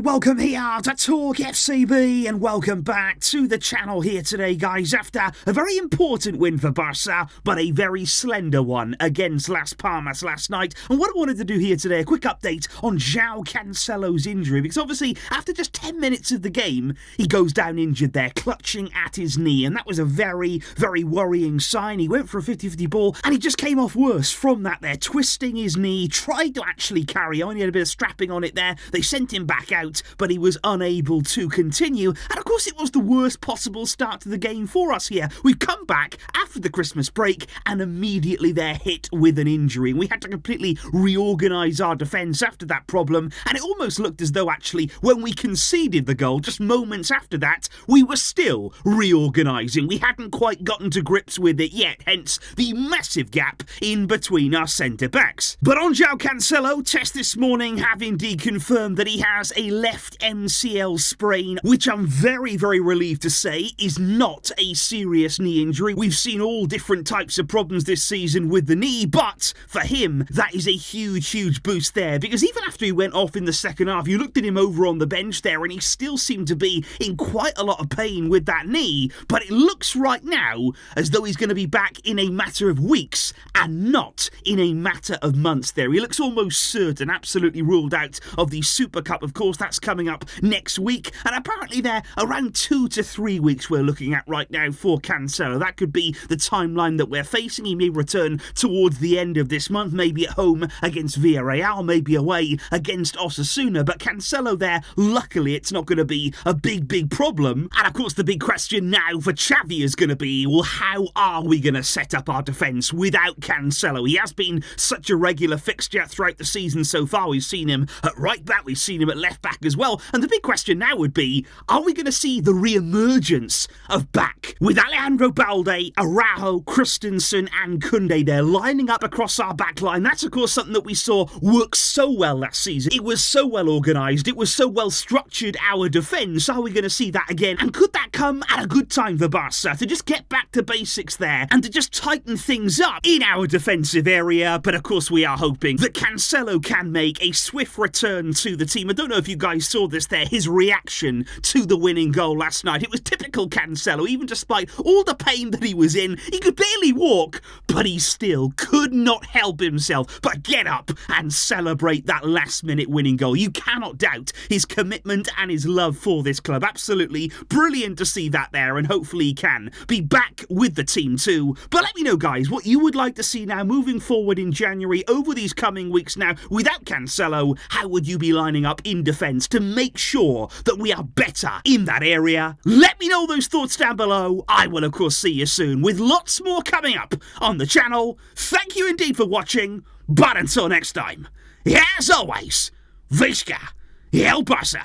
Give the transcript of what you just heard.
and welcome here to TalkFCB, and welcome back to the channel here today, guys, after a very important win for Barca, but a very slender one against Las Palmas last night. And what I wanted to do here today, a quick update on Joao Cancelo's injury, because obviously after just 10 minutes of the game, he goes down injured there, clutching at his knee, and that was a very, very worrying sign. He went for a 50-50 ball, and he just came off worse from that there, twisting his knee, tried to actually carry on, he had a bit of strapping on it there, they sent him back out, but he was unable to continue. And of course it was the worst possible start to the game for us here. We've come back after the Christmas break and immediately they're hit with an injury. We had to completely reorganise our defence after that problem, and it almost looked as though actually when we conceded the goal, just moments after that, we were still reorganising. We hadn't quite gotten to grips with it yet, hence the massive gap in between our centre-backs. But on Joao Cancelo, tests this morning have indeed confirmed that he has a left MCL sprain, which I'm very, very relieved to say is not a serious knee injury. We've seen all different types of problems this season with the knee, but for him, that is a huge, huge boost there, because even after he went off in the second half, you looked at him over on the bench there and he still seemed to be in quite a lot of pain with that knee, but it looks right now as though he's going to be back in a matter of weeks and not in a matter of months there. He looks almost certain, absolutely ruled out of the Super Cup, of course, that's coming up next week, and apparently they're around 2 to 3 weeks we're looking at right now for Cancelo. That could be the timeline that we're facing. He may return towards the end of this month, maybe at home against Villarreal, maybe away against Osasuna, but Cancelo there, luckily it's not going to be a big problem. And of course the big question now for Xavi is going to be, well, how are we going to set up our defence without Cancelo? He has been such a regular fixture throughout the season so far. We've seen him at right back, we've seen him at left back as well, and the big question now would be, are we going to see the re-emergence of back with Alejandro Balde, Araujo, Christensen and Koundé there lining up across our back line? That's of course something that we saw work so well last season. It was so well organised, it was so well structured, our defence. Are we going to see that again? And could that come at a good time for Barca to just get back to basics there and to just tighten things up in our defensive area? But of course we are hoping that Cancelo can make a swift return to the team. I don't know if you guys saw this there, his reaction to the winning goal last night. It was typical Cancelo. Even despite all the pain that he was in, he could barely walk, but he still could not help himself but get up and celebrate that last minute winning goal. You cannot doubt his commitment and his love for this club. Absolutely brilliant to see that there, and hopefully he can be back with the team too. But let me know, guys, what you would like to see now moving forward in January over these coming weeks now without Cancelo. How would you be lining up in defence to make sure that we are better in that area? Let me know those thoughts down below. I will of course see you soon with lots more coming up on the channel. Thank you indeed for watching, but until next time, as always, Visca El Barça.